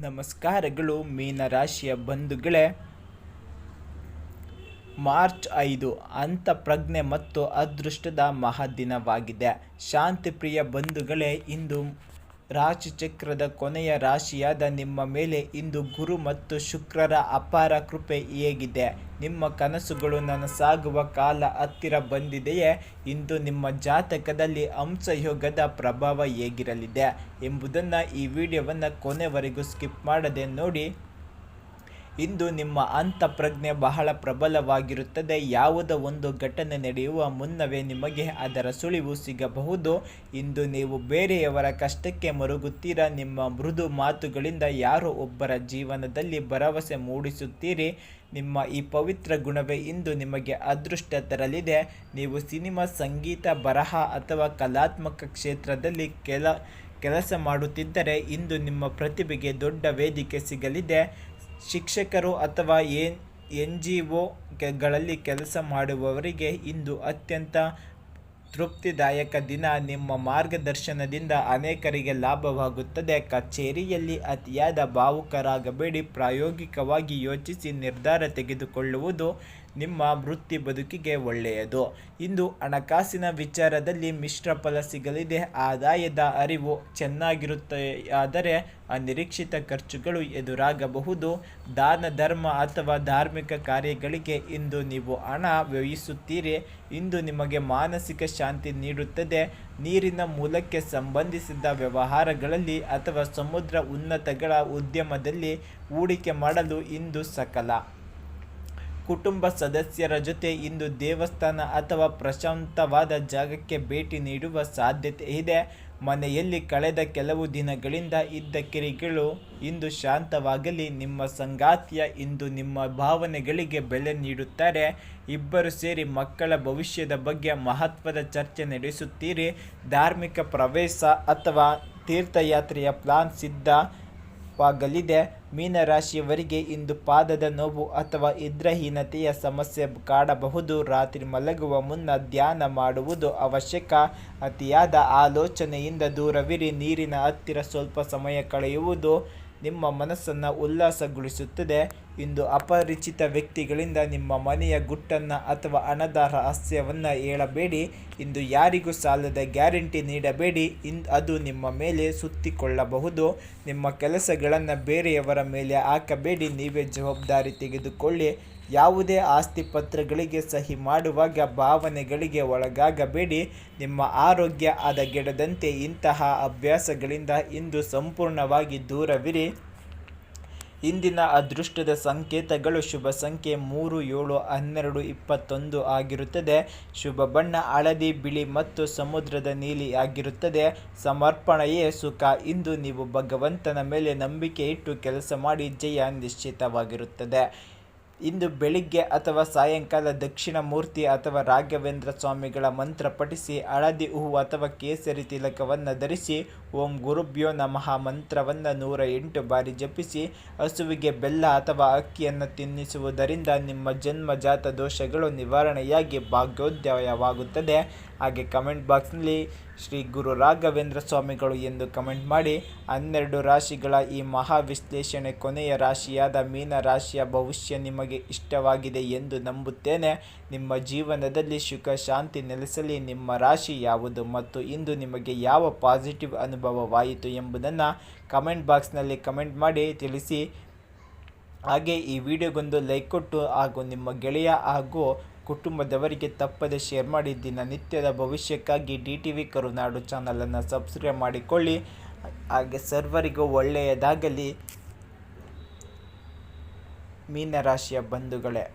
ನಮಸ್ಕಾರಗಳು ಮೀನರಾಶಿಯ ಬಂಧುಗಳೇ. ಮಾರ್ಚ್ 5 ಅಂತಃಪ್ರಜ್ಞೆ ಮತ್ತು ಅದೃಷ್ಟದ ಮಹಾದಿನವಾಗಿದೆ. ಶಾಂತಿಪ್ರಿಯ ಬಂಧುಗಳೇ, ಇಂದು ರಾಶಿಚಕ್ರದ ಕೊನೆಯ ರಾಶಿಯಾದ ನಿಮ್ಮ ಮೇಲೆ ಇಂದು ಗುರು ಮತ್ತು ಶುಕ್ರರ ಅಪಾರ ಕೃಪೆ ಹೇಗಿದೆ? ನಿಮ್ಮ ಕನಸುಗಳು ನನಸಾಗುವ ಕಾಲ ಹತ್ತಿರ ಬಂದಿದೆಯೇ? ಇಂದು ನಿಮ್ಮ ಜಾತಕದಲ್ಲಿ ಹಂಸಯೋಗದ ಪ್ರಭಾವ ಹೇಗಿರಲಿದೆ ಎಂಬುದನ್ನು ಈ ವಿಡಿಯೋವನ್ನು ಕೊನೆವರೆಗೂ ಸ್ಕಿಪ್ ಮಾಡದೆ ನೋಡಿ. ಇಂದು ನಿಮ್ಮ ಅಂತಃಪ್ರಜ್ಞೆ ಬಹಳ ಪ್ರಬಲವಾಗಿರುತ್ತದೆ. ಯಾವುದೋ ಒಂದು ಘಟನೆ ನಡೆಯುವ ಮುನ್ನವೇ ನಿಮಗೆ ಅದರ ಸುಳಿವು ಸಿಗಬಹುದು. ಇಂದು ನೀವು ಬೇರೆಯವರ ಕಷ್ಟಕ್ಕೆ ಮರುಗುತ್ತೀರಾ. ನಿಮ್ಮ ಮೃದು ಮಾತುಗಳಿಂದ ಯಾರೋ ಒಬ್ಬರ ಜೀವನದಲ್ಲಿ ಭರವಸೆ ಮೂಡಿಸುತ್ತೀರಿ. ನಿಮ್ಮ ಈ ಪವಿತ್ರ ಗುಣವೇ ಇಂದು ನಿಮಗೆ ಅದೃಷ್ಟ ತರಲಿದೆ. ನೀವು ಸಿನಿಮಾ, ಸಂಗೀತ, ಬರಹ ಅಥವಾ ಕಲಾತ್ಮಕ ಕ್ಷೇತ್ರದಲ್ಲಿ ಕೆಲಸ ಮಾಡುತ್ತಿದ್ದರೆ ಇಂದು ನಿಮ್ಮ ಪ್ರತಿಭೆಗೆ ದೊಡ್ಡ ವೇದಿಕೆ ಸಿಗಲಿದೆ. ಶಿಕ್ಷಕರು ಅಥವಾ NGOಗಳಲ್ಲಿ ಕೆಲಸ ಮಾಡುವವರಿಗೆ ಇಂದು ಅತ್ಯಂತ ತೃಪ್ತಿದಾಯಕ ದಿನ. ನಿಮ್ಮ ಮಾರ್ಗದರ್ಶನದಿಂದ ಅನೇಕರಿಗೆ ಲಾಭವಾಗುತ್ತದೆ. ಕಚೇರಿಯಲ್ಲಿ ಅತಿಯಾದ ಭಾವುಕರಾಗಬೇಡಿ. ಪ್ರಾಯೋಗಿಕವಾಗಿ ಯೋಚಿಸಿ ನಿರ್ಧಾರ ತೆಗೆದುಕೊಳ್ಳುವುದು ನಿಮ್ಮ ವೃತ್ತಿ ಬದುಕಿಗೆ ಒಳ್ಳೆಯದು. ಇಂದು ಹಣಕಾಸಿನ ವಿಚಾರದಲ್ಲಿ ಮಿಶ್ರ ಫಲ ಸಿಗಲಿದೆ. ಆದಾಯದ ಅರಿವು ಚೆನ್ನಾಗಿರುತ್ತೆಯಾದರೆ ಅನಿರೀಕ್ಷಿತ ಖರ್ಚುಗಳು ಎದುರಾಗಬಹುದು. ದಾನ ಧರ್ಮ ಅಥವಾ ಧಾರ್ಮಿಕ ಕಾರ್ಯಗಳಿಗೆ ಇಂದು ನೀವು ಹಣ ವ್ಯಯಿಸುತ್ತೀರಿ. ಇಂದು ನಿಮಗೆ ಮಾನಸಿಕ ಶಾಂತಿ ನೀಡುತ್ತದೆ. ನೀರಿನ ಮೂಲಕ್ಕೆ ಸಂಬಂಧಿಸಿದ ವ್ಯವಹಾರಗಳಲ್ಲಿ ಅಥವಾ ಸಮುದ್ರ ಉನ್ನತಗಳ ಉದ್ಯಮದಲ್ಲಿ ಹೂಡಿಕೆ ಮಾಡಲು ಇಂದು ಸಕಲ ಕುಟುಂಬ ಸದಸ್ಯರ ಜೊತೆ ಇಂದು ದೇವಸ್ಥಾನ ಅಥವಾ ಪ್ರಶಾಂತವಾದ ಜಾಗಕ್ಕೆ ಭೇಟಿ ನೀಡುವ ಸಾಧ್ಯತೆ ಇದೆ. ಮನೆಯಲ್ಲಿ ಕಳೆದ ಕೆಲವು ದಿನಗಳಿಂದ ಇದ್ದ ಕಿರಿಗಳು ಇಂದು ಶಾಂತವಾಗಲಿ. ನಿಮ್ಮ ಸಂಗಾತಿಯ ಇಂದು ನಿಮ್ಮ ಭಾವನೆಗಳಿಗೆ ಬೆಲೆ ನೀಡುತ್ತಾರೆ. ಇಬ್ಬರು ಸೇರಿ ಮಕ್ಕಳ ಭವಿಷ್ಯದ ಬಗ್ಗೆ ಮಹತ್ವದ ಚರ್ಚೆ ನಡೆಸುತ್ತೀರಿ. ಧಾರ್ಮಿಕ ಪ್ರವೇಶ ಅಥವಾ ತೀರ್ಥಯಾತ್ರೆಯ ಪ್ಲಾನ್ ಸಿದ್ಧವಾಗಲಿದೆ. ಮೀನರಾಶಿಯವರಿಗೆ ಇಂದು ಪಾದದ ನೋವು ಅಥವಾ ನಿದ್ರಾಹೀನತೆಯ ಸಮಸ್ಯೆ ಕಾಡಬಹುದು. ರಾತ್ರಿ ಮಲಗುವ ಮುನ್ನ ಧ್ಯಾನ ಮಾಡುವುದು ಅವಶ್ಯಕ. ಅತಿಯಾದ ಆಲೋಚನೆಯಿಂದ ದೂರವಿರಿ. ನೀರಿನ ಹತ್ತಿರ ಸ್ವಲ್ಪ ಸಮಯ ಕಳೆಯುವುದು ನಿಮ್ಮ ಮನಸ್ಸನ್ನು ಉಲ್ಲಾಸಗೊಳಿಸುತ್ತದೆ. ಇಂದು ಅಪರಿಚಿತ ವ್ಯಕ್ತಿಗಳಿಂದ ನಿಮ್ಮ ಮನೆಯ ಗುಟ್ಟನ್ನು ಅಥವಾ ಹಣದ ರಹಸ್ಯವನ್ನು ಹೇಳಬೇಡಿ. ಇಂದು ಯಾರಿಗೂ ಸಾಲದ ಗ್ಯಾರಂಟಿ ನೀಡಬೇಡಿ. ಅದು ನಿಮ್ಮ ಮೇಲೆ ಸುತ್ತಿಕೊಳ್ಳಬಹುದು. ನಿಮ್ಮ ಕೆಲಸಗಳನ್ನು ಬೇರೆಯವರ ಮೇಲೆ ಹಾಕಬೇಡಿ. ನೀವೇ ಜವಾಬ್ದಾರಿ ತೆಗೆದುಕೊಳ್ಳಿ. ಯಾವುದೇ ಆಸ್ತಿ ಪತ್ರಗಳಿಗೆ ಸಹಿ ಮಾಡುವಾಗ ಭಾವನೆಗಳಿಗೆ ಒಳಗಾಗಬೇಡಿ. ನಿಮ್ಮ ಆರೋಗ್ಯ ಹದಗೆಡದಂತೆ ಇಂತಹ ಅಭ್ಯಾಸಗಳಿಂದ ಇಂದು ಸಂಪೂರ್ಣವಾಗಿ ದೂರವಿರಿ. ಇಂದಿನ ಅದೃಷ್ಟದ ಸಂಕೇತಗಳು: ಶುಭ ಸಂಖ್ಯೆ 3, 7, 12, 21 ಆಗಿರುತ್ತದೆ. ಶುಭ ಬಣ್ಣ ಹಳದಿ, ಬಿಳಿ ಮತ್ತು ಸಮುದ್ರದ ನೀಲಿ ಆಗಿರುತ್ತದೆ. ಸಮರ್ಪಣೆಯೇ ಸುಖ. ಇಂದು ನೀವು ಭಗವಂತನ ಮೇಲೆ ನಂಬಿಕೆ ಇಟ್ಟು ಕೆಲಸ ಮಾಡಿ ಜಯ ನಿಶ್ಚಿತವಾಗಿರುತ್ತದೆ. ಇಂದು ಬೆಳಿಗ್ಗೆ ಅಥವಾ ಸಾಯಂಕಾಲ ದಕ್ಷಿಣ ಮೂರ್ತಿ ಅಥವಾ ರಾಘವೇಂದ್ರ ಸ್ವಾಮಿಗಳ ಮಂತ್ರ ಪಠಿಸಿ. ಹಳದಿ ಹೂವು ಅಥವಾ ಕೇಸರಿ ತಿಲಕವನ್ನು ಧರಿಸಿ. ಓಂ ಗುರುಭ್ಯೋ ನಮಃ ಮಂತ್ರವನ್ನು 108 ಬಾರಿ ಜಪಿಸಿ. ಹಸುವಿಗೆ ಬೆಲ್ಲ ಅಥವಾ ಅಕ್ಕಿಯನ್ನು ತಿನ್ನಿಸುವುದರಿಂದ ನಿಮ್ಮ ಜನ್ಮಜಾತ ದೋಷಗಳು ನಿವಾರಣೆಯಾಗಿ ಭಾಗ್ಯೋದಯವಾಗುತ್ತದೆ. ಹಾಗೆ ಕಮೆಂಟ್ ಬಾಕ್ಸ್ನಲ್ಲಿ ಶ್ರೀ ಗುರು ರಾಘವೇಂದ್ರ ಸ್ವಾಮಿಗಳು ಎಂದು ಕಮೆಂಟ್ ಮಾಡಿ. 12 ರಾಶಿಗಳ ಈ ಮಹಾ ವಿಶ್ಲೇಷಣೆ ಕೊನೆಯ ರಾಶಿಯಾದ ಮೀನ ರಾಶಿಯ ಭವಿಷ್ಯ ನಿಮಗೆ ಇಷ್ಟವಾಗಿದೆ ಎಂದು ನಂಬುತ್ತೇನೆ. ನಿಮ್ಮ ಜೀವನದಲ್ಲಿ ಸುಖ ಶಾಂತಿ ನೆಲೆಸಲಿ. ನಿಮ್ಮ ರಾಶಿ ಯಾವುದು ಮತ್ತು ಇಂದು ನಿಮಗೆ ಯಾವ ಪಾಸಿಟಿವ್ ಅನುಭವವಾಯಿತು ಎಂಬುದನ್ನು ಕಮೆಂಟ್ ಬಾಕ್ಸ್ನಲ್ಲಿ ಕಮೆಂಟ್ ಮಾಡಿ ತಿಳಿಸಿ. ಹಾಗೆ ಈ ವಿಡಿಯೋಗೊಂದು ಲೈಕ್ ಕೊಟ್ಟು ಹಾಗೂ ನಿಮ್ಮ ಗೆಳೆಯ ಹಾಗೂ ಕುಟುಂಬದವರಿಗೆ ತಪ್ಪದೆ ಶೇರ್ ಮಾಡಿ. ದಿನನಿತ್ಯದ ಭವಿಷ್ಯಕ್ಕಾಗಿ DTV ಕರುನಾಡು ಚಾನಲನ್ನು ಸಬ್ಸ್ಕ್ರೈಬ್ ಮಾಡಿಕೊಳ್ಳಿ. ಹಾಗೆ ಸರ್ವರಿಗೂ ಒಳ್ಳೆಯದಾಗಲಿ ಮೀನರಾಶಿಯ ಬಂಧುಗಳೇ.